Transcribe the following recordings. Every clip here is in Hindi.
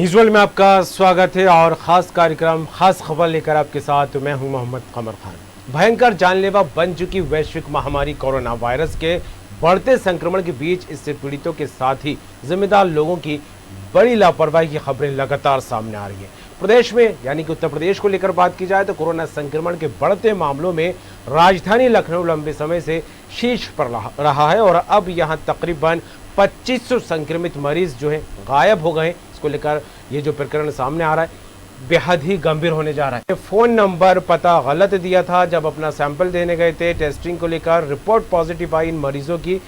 न्यूज़वर्ल्ड में आपका स्वागत है और ख़ास कार्यक्रम खास खबर लेकर आपके साथ मैं हूं मोहम्मद कमर खान। भयंकर जानलेवा बन चुकी वैश्विक महामारी कोरोना वायरस के बढ़ते संक्रमण के बीच इससे पीड़ितों के साथ ही जिम्मेदार लोगों की बड़ी लापरवाही की खबरें लगातार सामने आ रही है। प्रदेश में यानी कि उत्तर प्रदेश को लेकर बात की जाए तो कोरोना संक्रमण के बढ़ते मामलों में राजधानी लखनऊ लंबे समय से शीर्ष पर रहा है और अब यहां तकरीबन 2500 संक्रमित मरीज जो है गायब हो गए। इसको लेकर ये जो प्रकरण सामने आ रहा है बेहद ही गंभीर होने जा रहा है। फोन नंबर पता गलत दिया था, जब अपना सैंपल देने गए थे टेस्टिंग को लेकर रिपोर्ट पॉजिटिव आई इन मरीजों की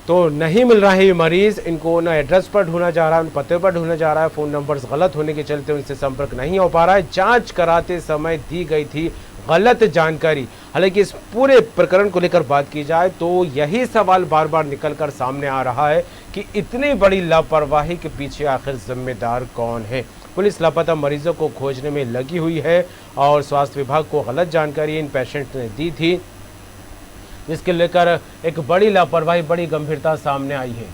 तो नहीं मिल रहा है ये मरीज। इनको न एड्रेस पर ढूंढा जा रहा है, उन पते पर ढूंढा जा रहा है, फ़ोन नंबर्स गलत होने के चलते उनसे संपर्क नहीं हो पा रहा है। जांच कराते समय दी गई थी गलत जानकारी। हालांकि इस पूरे प्रकरण को लेकर बात की जाए तो यही सवाल बार बार निकलकर सामने आ रहा है कि इतनी बड़ी लापरवाही के पीछे आखिर जिम्मेदार कौन है। पुलिस लापता मरीजों को खोजने में लगी हुई है और स्वास्थ्य विभाग को गलत जानकारी इन पेशेंट ने दी थी, जिसके लेकर एक बड़ी लापरवाही, बड़ी गंभीरता सामने आई है।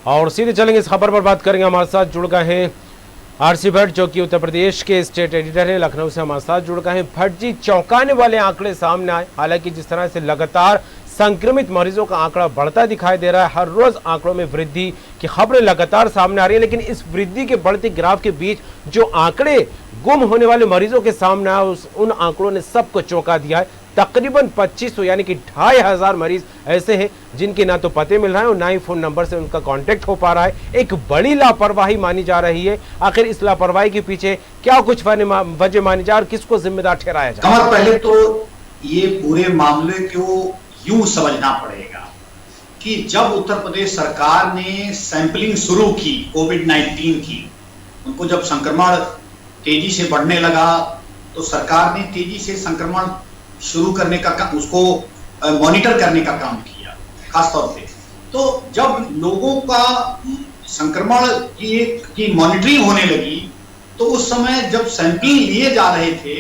और सीधे चलेंगे इस खबर पर बात करेंगे। हमारे साथ जुड़ गए हैं आरसी भट्ट जो कि उत्तर प्रदेश के स्टेट एडिटर है, लखनऊ से हमारे साथ जुड़ गए हैं। भट्ट जी, चौंकाने वाले आंकड़े सामने आए। हालांकि जिस तरह से लगातार संक्रमित मरीजों का आंकड़ा बढ़ता दिखाई दे रहा है, हर रोज आंकड़ों में वृद्धि की खबरें लगातार सामने आ रही है, लेकिन इस वृद्धि के बढ़ते ग्राफ के बीच जो आंकड़े गुम होने वाले मरीजों के सामने आए उन आंकड़ों ने सबको चौंका दिया है। तकरीबन 2500 यानी कि 2500 मरीज ऐसे हैं जिनके ना तो पते मिल रहे हैं और ना ही फोन नंबर से उनका कांटेक्ट हो पा रहा है। एक बड़ी लापरवाही मानी जा रही है। आखिर इस लापरवाही के पीछे क्या कुछ वजह मानी जा और किसको जिम्मेदार ठहराया जाए? कमर, पहले तो ये पूरे मामले को यूं समझना पड़ेगा कि जब उत्तर प्रदेश सरकार ने सैंपलिंग शुरू की कोविड-19 की, उनको जब संक्रमण तेजी से बढ़ने लगा तो सरकार ने तेजी से संक्रमण शुरू करने का काम, उसको मॉनिटर करने का काम किया खासतौर पे। तो जब लोगों का संक्रमण की मॉनिटरिंग होने लगी तो उस समय जब सैंपलिंग लिए जा रहे थे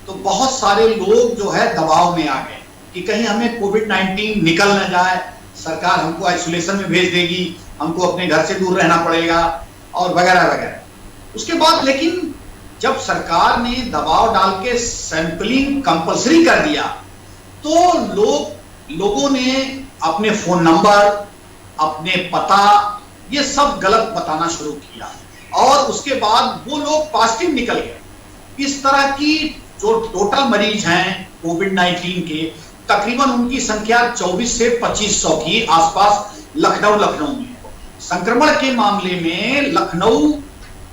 तो बहुत सारे लोग जो है दबाव में आ गए कि कहीं हमें कोविड-19 निकल न जाए, सरकार हमको आइसोलेशन में भेज देगी, हमको अपने घर से दूर रहना पड़ेगा और वगैरह वगैरह। उसके बाद लेकिन जब सरकार ने दबाव डाल के सैंपलिंग कंपलसरी कर दिया तो लोगों ने अपने फोन नंबर, अपने पता, ये सब गलत बताना शुरू किया और उसके बाद वो लोग पॉजिटिव निकल गए। इस तरह की जो टोटल मरीज हैं कोविड-19 के, तकरीबन उनकी संख्या 24 से 2500 की आसपास लखनऊ में। संक्रमण के मामले में लखनऊ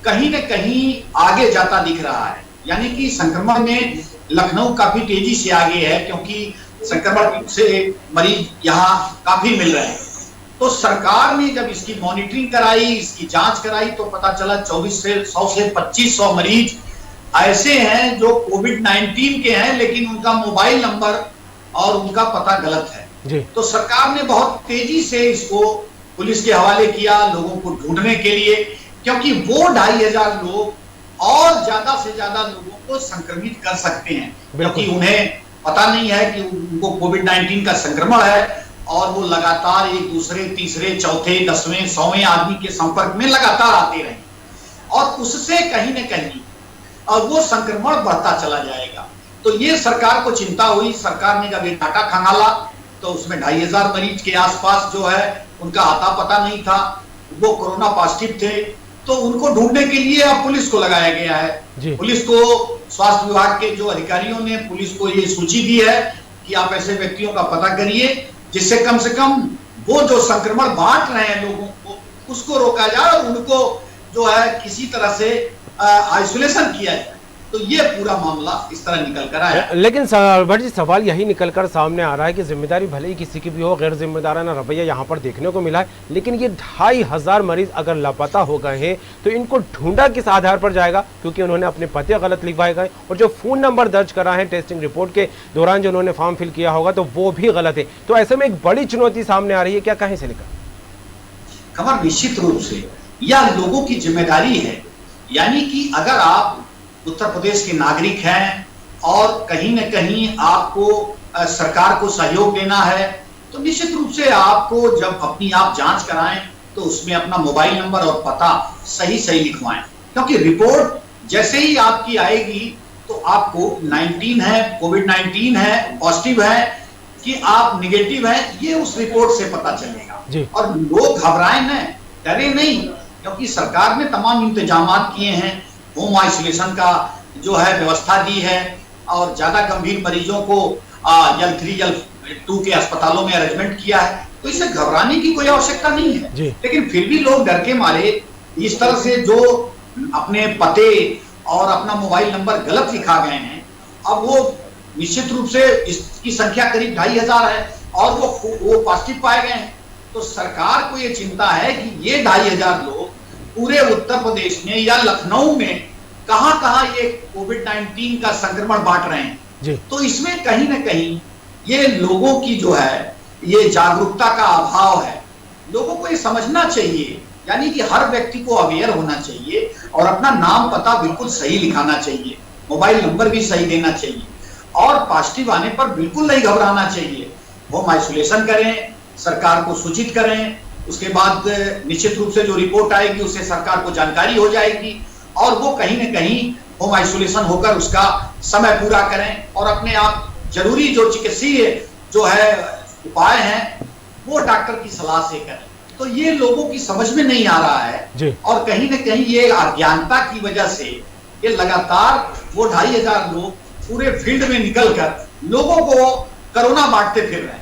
कहीं न कहीं आगे जाता दिख रहा है, यानी कि संक्रमण में लखनऊ काफी तेजी से आगे है क्योंकि संक्रमण से मरीज यहाँ काफी मिल रहे हैं। तो सरकार ने जब इसकी मॉनिटरिंग कराई, इसकी जांच कराई तो पता चला 100 से 2500 मरीज ऐसे हैं जो कोविड-19 के हैं लेकिन उनका मोबाइल नंबर और उनका पता गलत है। तो सरकार ने बहुत तेजी से इसको पुलिस के हवाले किया लोगों को ढूंढने के लिए, क्योंकि वो 2500 लोग और ज्यादा से ज्यादा लोगों को संक्रमित कर सकते हैं, क्योंकि उन्हें पता नहीं है कि उनको कोविड-19 का संक्रमण है और वो लगातार एक दूसरे, तीसरे, चौथे, 10वें, 100वें आदमी के संपर्क में लगातार आते रहे और उससे कहीं न कहीं और वो संक्रमण बढ़ता चला जाएगा। तो ये सरकार को चिंता हुई। सरकार ने जब ये डाटा खंगाला तो उसमें 2500 मरीज के आसपास जो है उनका आता पता नहीं था, वो कोरोना पॉजिटिव थे, तो उनको ढूंढने के लिए अब पुलिस को लगाया गया है। पुलिस को, स्वास्थ्य विभाग के जो अधिकारियों ने पुलिस को ये सूची दी है कि आप ऐसे व्यक्तियों का पता करिए जिससे कम से कम वो जो संक्रमण बांट रहे हैं लोगों को उसको रोका जाए और उनको जो है किसी तरह से आइसोलेशन किया जाए। तो ये पूरा मामला इस तरह निकल कर आया। लेकिन भट्ट जी, सवाल यही निकलकर सामने आ रहा है कि जिम्मेदारी भले ही किसी की भी हो, गैर जिम्मेदाराना रवैया यहाँ पर देखने को मिला है, लेकिन ये 2500 मरीज अगर लापता हो गए हैं तो इनको ढूंढा किस आधार पर जाएगा, क्योंकि उन्होंने अपने पते गलत लिखवाए गए और जो फोन नंबर दर्ज करा है टेस्टिंग रिपोर्ट के दौरान जो उन्होंने फॉर्म फिल किया होगा तो वो भी गलत है। तो ऐसे में एक बड़ी चुनौती सामने आ रही है, क्या कहें से लेकर? खबर निश्चित रूप से यह लोगों की जिम्मेदारी है, यानी कि अगर आप उत्तर प्रदेश के नागरिक हैं और कहीं न कहीं आपको सरकार को सहयोग देना है तो निश्चित रूप से आपको जब अपनी आप जांच कराएं तो उसमें अपना मोबाइल नंबर और पता सही सही लिखवाएं, क्योंकि रिपोर्ट जैसे ही आपकी आएगी तो आपको 19 है, कोविड-19 है, पॉजिटिव है कि आप निगेटिव है, ये उस रिपोर्ट से पता चलेगा। और लोग घबराएं न, डरे नहीं, क्योंकि सरकार ने तमाम इंतजाम किए हैं, होम आइसोलेशन का जो है व्यवस्था दी है और ज्यादा गंभीर मरीजों को L3 L2 के अस्पतालों में अरेंजमेंट किया है, तो इससे घबराने की कोई आवश्यकता नहीं है। लेकिन फिर भी लोग डर के मारे इस तरह से जो अपने पते और अपना मोबाइल नंबर गलत लिखा गए हैं, अब वो निश्चित रूप से इसकी संख्या करीब 2,500 है और वो पॉजिटिव पाए गए हैं। तो सरकार को ये चिंता है कि ये 2,500 लोग पूरे उत्तर प्रदेश में या लखनऊ में कहां-कहां ये कोविड-19 का संक्रमण बांट रहे हैं। तो इसमें कहीं ना कहीं ये लोगों की जो है ये जागरूकता का अभाव है। लोगों को ये समझना चाहिए, यानी कि हर व्यक्ति को अवेयर होना चाहिए और अपना नाम पता बिल्कुल सही लिखाना चाहिए, मोबाइल नंबर भी सही देना चाहिए और पॉजिटिव आने पर बिल्कुल नहीं घबराना चाहिए। होम आइसोलेशन करें, सरकार को सूचित करें, उसके बाद निश्चित रूप से जो रिपोर्ट आएगी उससे सरकार को जानकारी हो जाएगी और वो कहीं ना कहीं होम आइसोलेशन होकर उसका समय पूरा करें और अपने आप जरूरी जो चिकित्सीय जो है उपाय हैं वो डॉक्टर की सलाह से करें। तो ये लोगों की समझ में नहीं आ रहा है और कहीं ना कहीं ये अज्ञानता की वजह से ये लगातार वो 2,500 लोग पूरे फील्ड में निकलकर लोगों को कोरोना बांटते फिर रहे हैं।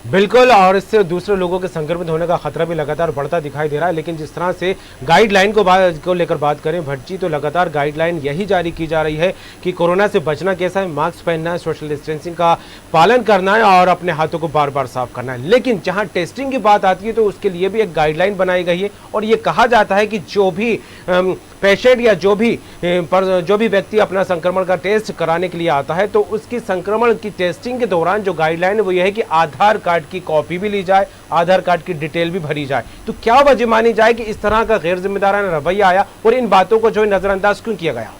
बिल्कुल, और इससे दूसरे लोगों के संक्रमित होने का खतरा भी लगातार बढ़ता दिखाई दे रहा है। लेकिन जिस तरह से गाइडलाइन को लेकर बात करें भट्ट जी, तो लगातार गाइडलाइन यही जारी की जा रही है कि कोरोना से बचना कैसा है, मास्क पहनना है, सोशल डिस्टेंसिंग का पालन करना है और अपने हाथों को बार बार साफ करना है। लेकिन जहां टेस्टिंग की बात आती है तो उसके लिए भी एक गाइडलाइन बनाई गई है और ये कहा जाता है कि जो भी पेशेंट या जो भी व्यक्ति अपना संक्रमण का टेस्ट कराने के लिए आता है तो उसकी संक्रमण की टेस्टिंग के दौरान जो गाइडलाइन है वो यह है कि आधार कार्ड की कॉपी भी ली जाए, आधार कार्ड की डिटेल भी भरी जाए। तो क्या वजह मानी जाए कि इस तरह का गैर जिम्मेदाराना रवैया आया और इन बातों को जो नजरअंदाज क्यों किया गया?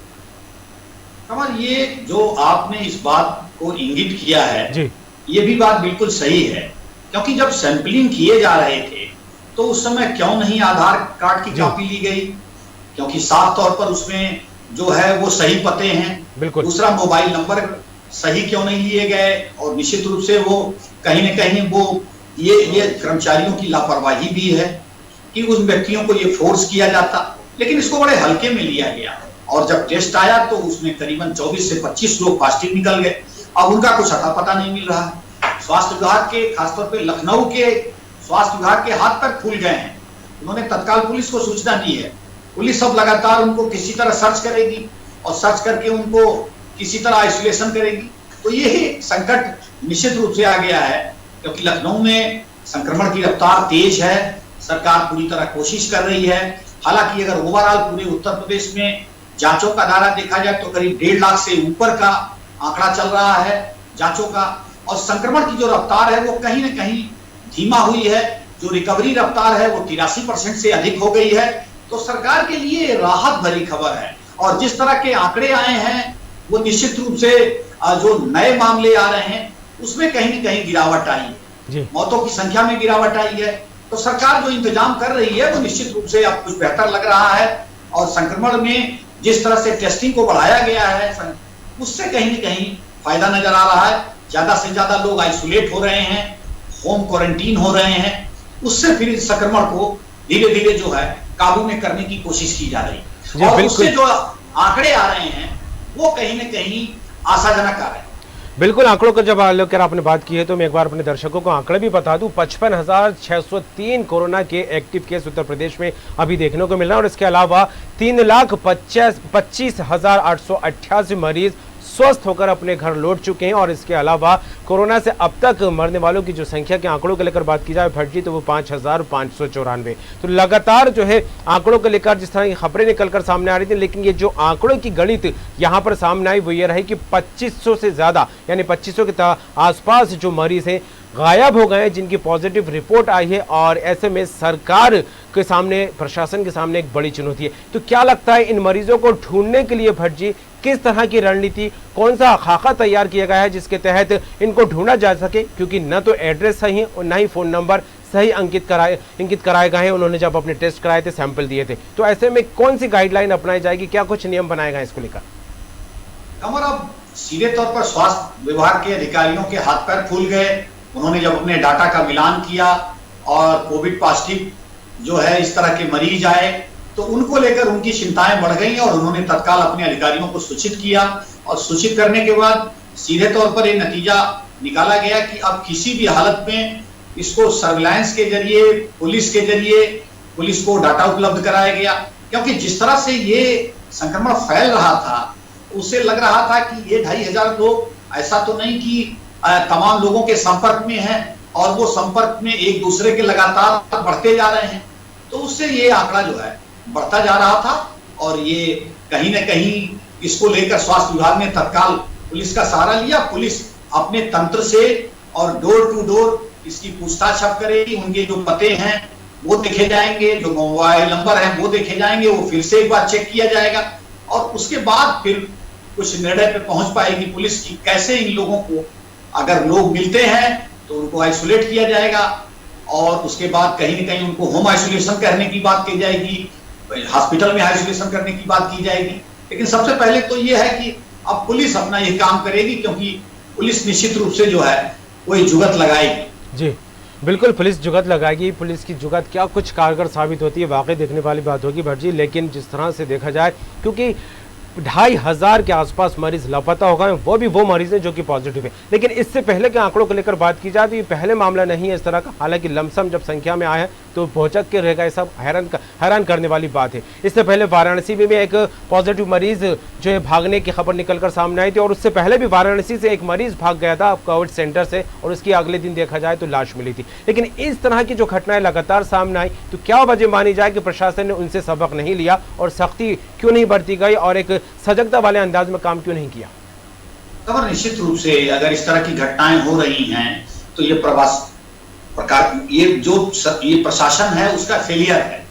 कमल, ये जो आपने इस बात को इंगित किया है जी, ये भी बात बिल्कुल सही है, क्योंकि जब सैंपलिंग किए जा रहे थे तो उस समय क्यों नहीं आधार कार्ड की कॉपी ली गई, क्योंकि साफ तौर पर उसमें जो है वो सही पते हैं। बिल्कुल। दूसरा, मोबाइल नंबर सही क्यों नहीं लिए गए और निश्चित रूप से वो कहीं न कहीं वो ये कर्मचारियों की लापरवाही भी है कि उन व्यक्तियों को ये फोर्स किया जाता, लेकिन इसको बड़े हल्के में लिया गया और जब टेस्ट आया तो उसमें करीबन 24 से 25 लोग पॉजिटिव निकल गए। अब उनका कुछ अता पता नहीं मिल रहा है। स्वास्थ्य विभाग के, खासतौर पर लखनऊ के स्वास्थ्य विभाग के हाथ तक खुल गए हैं। उन्होंने तत्काल पुलिस को सूचना दी है, पुलिस अब लगातार उनको किसी तरह सर्च करेगी और सर्च करके उनको किसी तरह आइसोलेशन करेगी। तो ये संकट निश्चित रूप से आ गया है, क्योंकि लखनऊ में संक्रमण की रफ्तार तेज है, सरकार पूरी तरह कोशिश कर रही है। हालांकि अगर ओवरऑल पूरे उत्तर प्रदेश में जांचों का दायरा देखा जाए तो करीब 1.5 लाख से ऊपर का आंकड़ा चल रहा है जांचों का, और संक्रमण की जो रफ्तार है वो कहीं न कहीं धीमा हुई है। जो रिकवरी रफ्तार है वो 83% से अधिक हो गई है। तो सरकार के लिए राहत भरी खबर है और जिस तरह के आंकड़े आए हैं वो निश्चित रूप से जो नए मामले आ रहे हैं उसमें कहीं न कहीं गिरावट आई है, मौतों की संख्या में गिरावट आई है। तो सरकार जो इंतजाम कर रही है वो निश्चित रूप से अब कुछ बेहतर लग रहा है और संक्रमण में जिस तरह से टेस्टिंग को बढ़ाया गया है उससे कहीं न कहीं फायदा नजर आ रहा है। ज्यादा से ज्यादा लोग आइसोलेट हो रहे हैं, होम क्वारंटीन हो रहे हैं, उससे फिर इस संक्रमण को धीरे धीरे जो है काबू में करने की कोशिश की जा रही है और उससे जो आंकड़े आ रहे हैं वो कहीं न कहीं आशाजनक आ रहे हैं। बिल्कुल, आंकड़ों को जब लेकर आपने बात की है तो मैं एक बार अपने दर्शकों को आंकड़े भी बता दूं। 55,603 कोरोना के एक्टिव केस उत्तर प्रदेश में अभी देखने को मिल रहा है और इसके अलावा 3,25,888 मरीज स्वस्थ होकर अपने घर लौट चुके हैं और इसके अलावा कोरोना से अब तक मरने वालों की जो संख्या के आंकड़ों को लेकर बात की जाए भट्ट जी तो वो 5,594। तो लगातार जो है आंकड़ों को लेकर जिस तरह की खबरें निकलकर सामने आ रही थी, लेकिन ये जो आंकड़ों की गणित यहाँ पर सामने आई वो ये रही कि 2500 से ज़्यादा यानी 2500 के आसपास जो मरीज हैं गायब हो गए हैं, जिनकी पॉजिटिव रिपोर्ट आई है, और ऐसे में सरकार के सामने, प्रशासन के सामने एक बड़ी चुनौती है। तो क्या लगता है इन मरीजों को ढूंढने के लिए भट्ट जी किस तरह की रणनीति, कौन सा खाका तैयार किया गया है जिसके तहत इनको ढूंढा जा सके? क्योंकि न तो एड्रेस सही है और न ही फ़ोन नंबर सही इंगित कराए गए हैं। उन्होंने जब अपने टेस्ट कराए थे, सैंपल दिए थे, तो ऐसे में कौन सी गाइडलाइन अपनाई जाएगी, क्या कुछ नियम बनाए गए इसको लेकर? कमर, अब सीधे तौर पर स्वास्थ्य विभाग के अधिकारियों के हाथ पैर फूल गए। उन्होंने जब अपने डाटा का मिलान किया और कोविड पॉजिटिव जो है इस तरह के मरीज आए, तो उनको लेकर उनकी चिंताएं बढ़ गई और उन्होंने तत्काल अपने अधिकारियों को सूचित किया। और सूचित करने के बाद सीधे तौर पर ये नतीजा निकाला गया कि अब किसी भी हालत में इसको सर्विलांस के जरिए, पुलिस के जरिए पुलिस को डाटा उपलब्ध कराया गया। क्योंकि जिस तरह से ये संक्रमण फैल रहा था, उससे लग रहा था कि ये 2500 लोग ऐसा तो नहीं कि तमाम लोगों के संपर्क में हैं और वो संपर्क में एक दूसरे के लगातार बढ़ते जा रहे हैं। तो उससे ये आंकड़ा जो है बढ़ता जा रहा था और ये कहीं ना कहीं इसको लेकर स्वास्थ्य विभाग ने तत्काल पुलिस का सहारा लिया। पुलिस अपने तंत्र से और डोर टू डोर इसकी पूछताछ अब करेगी। उनके जो पते हैं वो देखे जाएंगे, जो मोबाइल नंबर है वो देखे जाएंगे, वो फिर से एक बार चेक किया जाएगा और उसके बाद फिर कुछ निर्णय पे पहुंच पाएगी पुलिस की कैसे इन लोगों को, अगर लोग मिलते हैं तो उनको आइसोलेट किया जाएगा और उसके बाद कहीं ना कहीं उनको होम आइसोलेशन करने की बात की जाएगी, हॉस्पिटल में आइसोलेशन करने की बात की जाएगी। लेकिन सबसे पहले तो ये है कि अब पुलिस अपना ये काम करेगी, क्योंकि पुलिस निश्चित रूप से जो है कोई जुगत लगाएगी। जी बिल्कुल, पुलिस जुगत लगाएगी। पुलिस की जुगत क्या कुछ कारगर साबित होती है, वाकई देखने वाली बात होगी भट्ट जी। लेकिन जिस तरह से देखा जाए, क्योंकि 2500 के आसपास मरीज लापता हो गए, वो भी वो मरीज हैं जो कि पॉजिटिव है। लेकिन इससे पहले के आंकड़ों को लेकर बात की जाए तो ये पहले मामला नहीं है इस तरह का। हालांकि लमसम जब संख्या में आया है तो भौचक के रह गए, सब हैरान करने वाली बात है। इससे पहले वाराणसी में भी एक पॉजिटिव मरीज जो है भागने की खबर निकलकर सामने आई थी, और उससे पहले भी वाराणसी से एक मरीज भाग गया था कोविड सेंटर से और उसकी अगले दिन देखा जाए तो लाश मिली थी। लेकिन इस तरह की जो घटनाएं लगातार सामने आई, तो क्या वजह मानी जाए कि प्रशासन ने उनसे सबक नहीं लिया और सख्ती क्यों नहीं बरती गई और एक सजगता वाले अंदाज में काम क्यों नहीं किया? खबर निश्चित रूप से अगर इस तरह की घटनाएं हो रही हैं तो ये प्रशासन है उसका फेलियर है।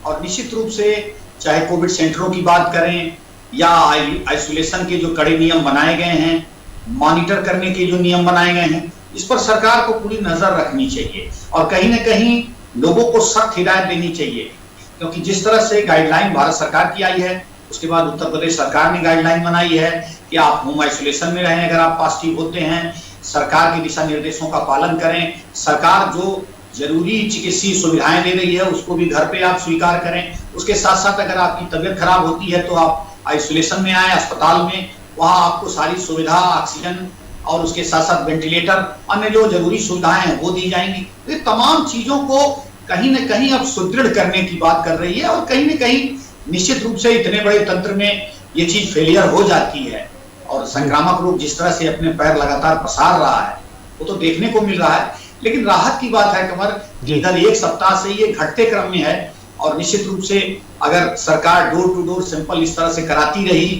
और निश्चित रूप से चाहे कोविड सेंटरों की बात करें या आइसोलेशन के जो कड़े नियम बनाए गए हैं, मॉनिटर करने के जो नियम बनाए गए हैं, इस पर सरकार को पूरी नजर रखनी चाहिए और कहीं ना कहीं लोगों को सख्त हिदायत देनी चाहिए। क्योंकि जिस तरह से गाइडलाइन भारत सरकार की आई है, उसके बाद उत्तर प्रदेश सरकार ने गाइडलाइन बनाई है कि आप होम आइसोलेशन में रहें अगर आप पॉजिटिव होते हैं, सरकार के दिशा निर्देशों का पालन करें, सरकार जो जरूरी चिकित्सीय सुविधाएं दे रही है उसको भी घर पे आप स्वीकार करें। उसके साथ साथ अगर आपकी तबीयत खराब होती है तो आप आइसोलेशन में आए अस्पताल में, वहां आपको सारी सुविधा, ऑक्सीजन और उसके साथ साथ वेंटिलेटर, अन्य जो जरूरी सुविधाएं हैं वो दी जाएंगी। ये तमाम चीजों को कहीं ना कहीं अब सुदृढ़ करने की बात कर रही है और कहीं ना कहीं निश्चित रूप से इतने बड़े तंत्र में ये चीज फेलियर हो जाती है और संक्रामक रोग जिस तरह से अपने पैर लगातार पसार रहा है वो तो देखने को मिल रहा है। लेकिन राहत की बात है कमर, इधर एक सप्ताह से ये घटते क्रम में है और निश्चित रूप से अगर सरकार डोर टू डोर सैंपल इस तरह से कराती रही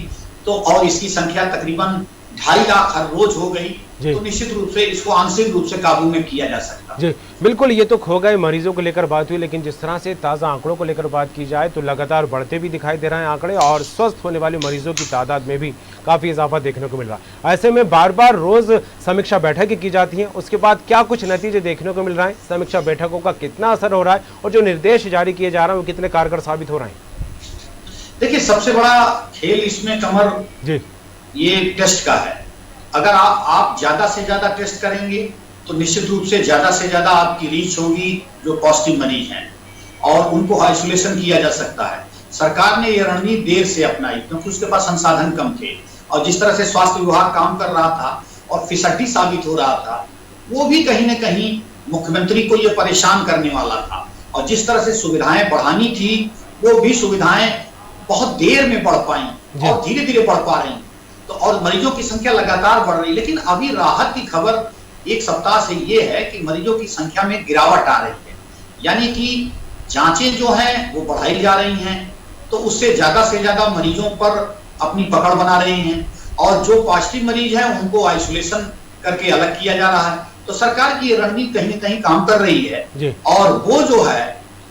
तो और इसकी संख्या तकरीबन 2.5 लाख हर रोज हो गई तो निश्चित रूप से इसको आंशिक रूप से काबू में किया जा सकता। जी बिल्कुल, ये तो खो गए मरीजों को लेकर बात हुई, लेकिन जिस तरह से ताज़ा आंकड़ों को लेकर बात की जाए तो लगातार बढ़ते भी दिखाई दे रहे हैं आंकड़े और स्वस्थ होने वाले मरीजों की तादाद में भी काफ़ी इजाफा देखने को मिल रहा है। ऐसे में बार बार रोज समीक्षा बैठकें की जाती हैं, उसके बाद क्या कुछ नतीजे देखने को मिल रहे हैं, समीक्षा बैठकों का कितना असर हो रहा है और जो निर्देश जारी किए जा रहे हैं वो कितने कारगर साबित हो रहे हैं? देखिए, सबसे बड़ा खेल इसमें कमर जी ये टेस्ट का है। अगर आप ज्यादा से ज्यादा टेस्ट करेंगे तो निश्चित रूप से ज्यादा आपकी रीच होगी जो पॉजिटिव मरीज हैं और उनको आइसोलेशन किया जा सकता है। सरकार ने यह रणनीति देर से अपनाई क्योंकि उसके पास संसाधन कम थे और जिस तरह से स्वास्थ्य विभाग काम कर रहा था और फिसड्डी साबित हो रहा था वो भी कहीं ना कहीं मुख्यमंत्री को यह परेशान करने वाला था। और जिस तरह से सुविधाएं बढ़ानी थी वो भी सुविधाएं बहुत देर में बढ़ पाई और धीरे धीरे बढ़ पा रही तो और मरीजों की संख्या लगातार बढ़ रही। लेकिन अभी राहत की खबर एक सप्ताह से ये है कि मरीजों की संख्या में गिरावट आ रही है, यानी कि जांचें जो हैं वो बढ़ाई जा रही हैं तो उससे ज्यादा मरीजों पर अपनी पकड़ बना रहे हैं और जो पॉजिटिव मरीज हैं उनको आइसोलेशन करके अलग किया जा रहा है। तो सरकार की ये रणनीति कहीं न कहीं काम कर रही है जी और वो जो है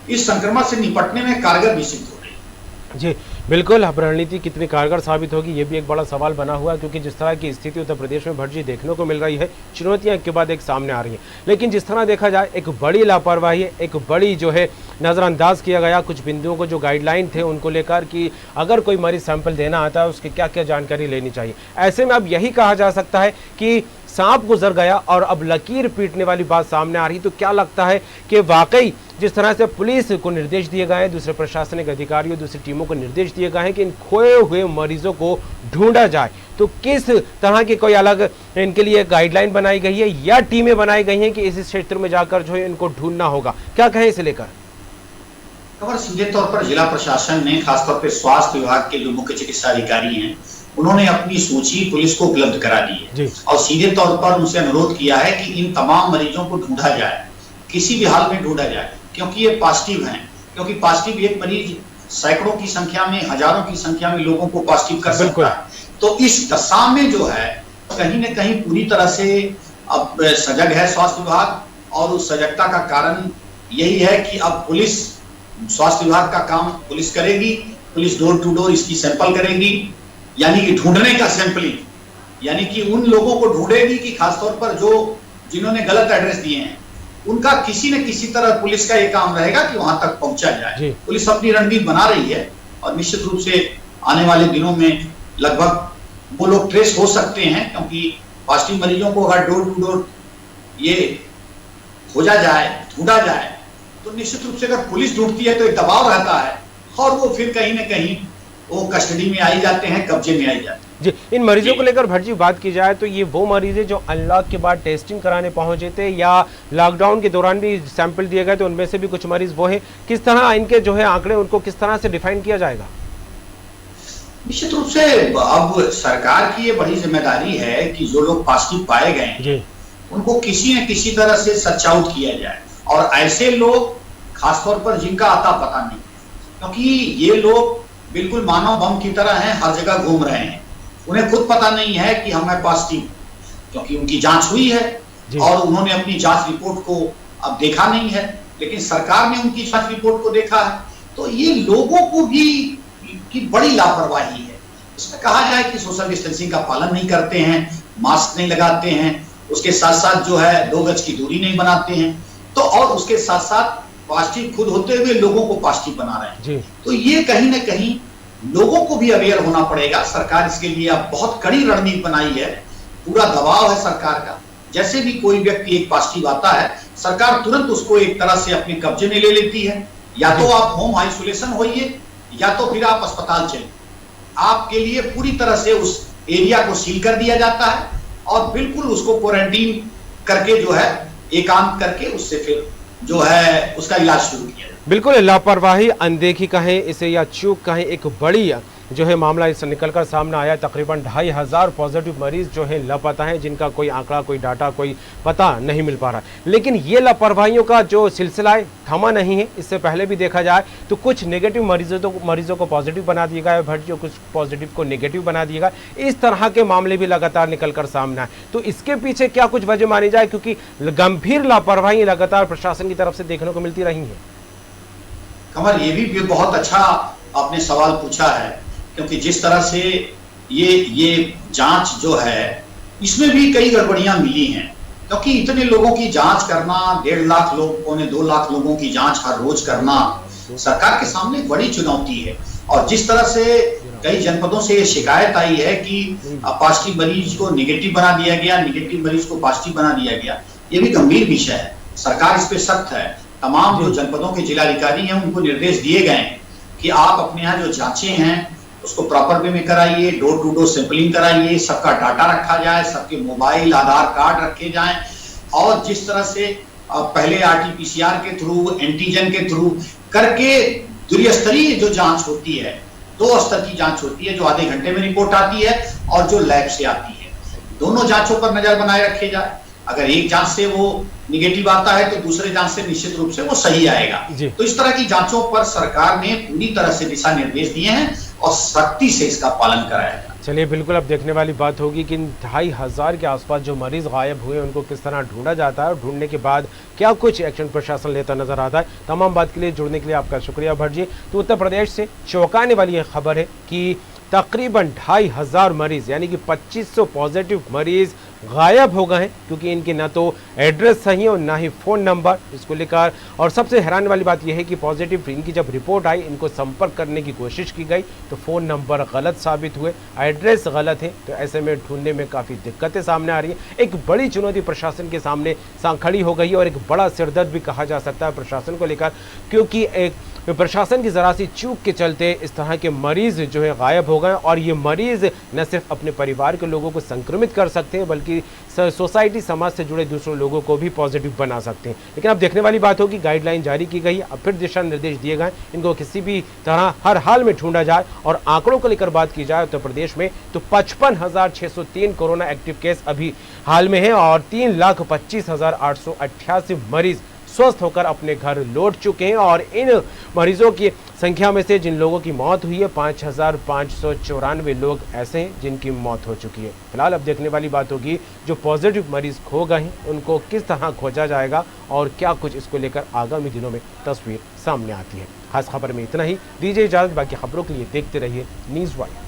इस संक्रमण से निपटने में कारगर भी सिद्ध हो रही है। जी बिल्कुल। अब रणनीति कितनी कारगर साबित होगी ये भी एक बड़ा सवाल बना हुआ है, क्योंकि जिस तरह की स्थिति उत्तर प्रदेश में भटजी देखने को मिल रही है, चुनौतियां एक के बाद एक सामने आ रही हैं। लेकिन जिस तरह देखा जाए एक बड़ी लापरवाही है, एक बड़ी जो है नज़रअंदाज किया गया कुछ बिंदुओं को, जो गाइडलाइन थे उनको लेकर कि अगर कोई मरीज सैंपल देना आता है उसकी क्या क्या जानकारी लेनी चाहिए। ऐसे में अब यही कहा जा सकता है कि सांप गुजर गया और अब लकीर पीटने वाली बात सामने आ रही। तो क्या लगता है कि वाकई जिस तरह से पुलिस को निर्देश दिए गए हैं, दूसरे प्रशासनिक अधिकारियों, दूसरी टीमों को निर्देश दिए गए हैं कि इन खोए हुए मरीजों को ढूंढा जाए, तो किस तरह की कोई अलग इनके लिए गाइडलाइन बनाई गई है या टीमें बनाई गई हैं कि इस क्षेत्र में जाकर जो है इनको ढूंढना होगा? क्या कहें इसे लेकर? खबर सीधे तौर पर जिला प्रशासन ने, खासतौर पर स्वास्थ्य विभाग के जो मुख्य चिकित्सा अधिकारी हैं, उन्होंने अपनी सूची पुलिस को उपलब्ध करा दी है और सीधे तौर पर उनसे अनुरोध किया है कि इन तमाम मरीजों को ढूंढा जाए, किसी भी हाल में ढूंढा जाए, क्योंकि ये पॉजिटिव हैं। क्योंकि पॉजिटिव एक मरीज सैकड़ों की संख्या में, हजारों की संख्या में लोगों को पॉजिटिव कर सकता है। तो इस दशा में जो है कहीं न कहीं पूरी तरह से अब सजग है स्वास्थ्य विभाग और उस सजगता का कारण यही है कि अब पुलिस, स्वास्थ्य विभाग का काम पुलिस करेगी, पुलिस डोर टू डोर इसकी सैंपल करेगी, यानी कि ढूंढने का सैंपलिंग, यानी कि उन लोगों को ढूंढेगी कि खासतौर पर जो जिन्होंने गलत एड्रेस दिए हैं उनका किसी न किसी तरह पुलिस का ये काम रहेगा कि वहां तक पहुंचा जाए। पुलिस अपनी रणनीति बना रही है और निश्चित रूप से आने वाले दिनों में लगभग वो लोग ट्रेस हो सकते हैं, क्योंकि पॉजिटिव मरीजों को अगर डोर टू डोर ये खोजा जाए, ढूंढा जाए, तो निश्चित रूप से अगर पुलिस ढूंढती है तो एक दबाव रहता है और वो फिर कहीं न कहीं वो कस्टडी में आई जाते हैं, कब्जे में आई जाते हैं। जी, इन मरीजों को लेकर भट्ट जी बात की जाए तो ये वो मरीज है जो अनलॉक के बाद टेस्टिंग कराने पहुंचे थे या लॉकडाउन के दौरान भी सैंपल दिए गए, तो उनमें से भी कुछ मरीज वो हैं। किस तरह इनके जो है आंकड़े, उनको किस तरह से डिफाइन किया जाएगा? निश्चित रूप से अब सरकार की ये बड़ी जिम्मेदारी है कि जो लोग पॉजिटिव पाए गए उनको किसी न किसी तरह से सच आउट किया जाए, और ऐसे लोग खासतौर पर जिनका आता पता नहीं, क्योंकि ये लोग बिल्कुल मानव बम की तरह हैं, हर जगह घूम रहे हैं, उन्हें खुद पता नहीं है कि हम है पॉजिटिव, क्योंकि उनकी जांच हुई है और उन्होंने अपनी जांच रिपोर्ट को अब देखा नहीं है, लेकिन सरकार ने उनकी जांच रिपोर्ट को देखा है। तो ये लोगों को भी की बड़ी लापरवाही है। इसमें कहा जाए कि सोशल डिस्टेंसिंग का पालन नहीं करते हैं, मास्क नहीं लगाते हैं, उसके साथ साथ जो है 2 गज की दूरी नहीं बनाते हैं, तो और उसके साथ साथ पॉजिटिव खुद होते हुए लोगों को पॉजिटिव बना रहे हैं। तो ये कहीं न कहीं लोगों को भी अवेयर होना पड़ेगा। सरकार इसके लिए अब बहुत कड़ी रणनीति बनाई है, पूरा दबाव है सरकार का। जैसे भी कोई व्यक्ति एक पॉजिटिव आता है, सरकार तुरंत उसको एक तरह से अपने कब्जे में ले लेती है। या तो आप होम आइसोलेशन होइए या तो फिर आप अस्पताल चलिए, आपके लिए पूरी तरह से उस एरिया को सील कर दिया जाता है और बिल्कुल उसको क्वारंटीन करके जो है एकांत करके उससे फिर जो है उसका इलाज शुरू किया। बिल्कुल लापरवाही, अनदेखी कहें इसे या चूक कहें, एक बड़ी जो है मामला इससे निकलकर सामने आया। तकरीबन 2500 पॉजिटिव मरीज जो है लापता हैं, जिनका कोई आंकड़ा, कोई डाटा, कोई पता नहीं मिल पा रहा। लेकिन ये लापरवाहियों का जो सिलसिला है थमा नहीं है। इससे पहले भी देखा जाए तो कुछ नेगेटिव मरीजों को पॉजिटिव बना दिया गया, भट्ट जो कुछ पॉजिटिव को नेगेटिव बना दिया गया। इस तरह के मामले भी लगातार निकलकर सामने आए। तो इसके पीछे क्या कुछ वजह मानी जाए, क्योंकि गंभीर लापरवाही लगातार प्रशासन की तरफ से देखने को मिलती रही है? कमर, ये भी बहुत अच्छा आपने सवाल पूछा है, क्योंकि जिस तरह से ये जांच जो है इसमें भी कई गड़बड़ियां मिली हैं, क्योंकि इतने लोगों की जांच करना, 1.5 लाख लोग, 2 लाख लोगों की जांच हर रोज करना सरकार के सामने बड़ी चुनौती है। और जिस तरह से कई जनपदों से ये शिकायत आई है कि पॉजिटिव मरीज को नेगेटिव बना दिया गया, नेगेटिव मरीज को पॉजिटिव बना दिया गया, ये भी गंभीर विषय है। सरकार इस पे सख्त है। तमाम जो जनपदों के जिलाधिकारी हैं उनको निर्देश दिए गए हैं कि आप अपने यहाँ जो जांचें हैं उसको प्रॉपर वे में कराइए, डोर टू डोर सैंपलिंग कराइए, सबका डाटा रखा जाए, सबके मोबाइल, आधार कार्ड रखे जाएं, और जिस तरह से पहले RT-PCR के थ्रू, एंटीजन के थ्रू करके द्विस्तरीय जो जांच होती है, 2 स्तर की जांच होती है, जो आधे घंटे में रिपोर्ट आती है और जो लैब से आती है, दोनों जांचों पर नजर बनाए रखे जाए। अगर एक जांच से वो निगेटिव आता है तो दूसरे जांच से निश्चित रूप से वो सही आएगा। तो इस तरह की जांचों पर सरकार ने पूरी तरह से दिशा निर्देश दिए हैं और सख्ती से इसका पालन कराया जाए। चलिए, बिल्कुल अब देखने वाली बात होगी कि इन 2500 के आसपास जो मरीज गायब हुए उनको किस तरह ढूंढा जाता है और ढूंढने के बाद क्या कुछ एक्शन प्रशासन लेता नजर आता है। तमाम बात के लिए जुड़ने के लिए आपका शुक्रिया भट्ट जी। तो उत्तर प्रदेश से चौंकाने वाली यह खबर है कि तकरीबन 2500 मरीज यानी कि 2500 पॉजिटिव मरीज गायब हो गए हैं, क्योंकि इनके ना तो एड्रेस सही है और ना ही फ़ोन नंबर इसको लेकर। और सबसे हैरान वाली बात यह है कि पॉजिटिव इनकी जब रिपोर्ट आई, इनको संपर्क करने की कोशिश की गई तो फ़ोन नंबर गलत साबित हुए, एड्रेस गलत है। तो ऐसे में ढूंढने में काफ़ी दिक्कतें सामने आ रही हैं। एक बड़ी चुनौती प्रशासन के सामने खड़ी हो गई है और एक बड़ा सिरदर्द भी कहा जा सकता है प्रशासन को लेकर, क्योंकि एक प्रशासन की ज़रा सी चूक के चलते इस तरह के मरीज़ जो है गायब हो गए। और ये मरीज़ न सिर्फ अपने परिवार के लोगों को संक्रमित कर सकते हैं, बल्कि सोसाइटी समाज से जुड़े दूसरों लोगों को भी पॉजिटिव बना सकते हैं। लेकिन अब देखने वाली बात होगी, गाइडलाइन जारी की गई, अब फिर दिशा निर्देश दिए गए, इनको किसी भी तरह हर हाल में ढूंढा जाए। और आंकड़ों को लेकर बात की जाए उत्तर प्रदेश में तो 55,603 कोरोना एक्टिव केस अभी हाल में है और 3,25,888 मरीज स्वस्थ होकर अपने घर लौट चुके हैं। और इन मरीजों की संख्या में से जिन लोगों की मौत हुई है 5,594 लोग ऐसे हैं जिनकी मौत हो चुकी है। फिलहाल अब देखने वाली बात होगी, जो पॉजिटिव मरीज खो गए हैं उनको किस तरह खोजा जाएगा और क्या कुछ इसको लेकर आगामी दिनों में तस्वीर सामने आती है। खास खबर में इतना ही, दीजिए इजाजत, बाकी खबरों के लिए देखते रहिए न्यूज़ वाइड।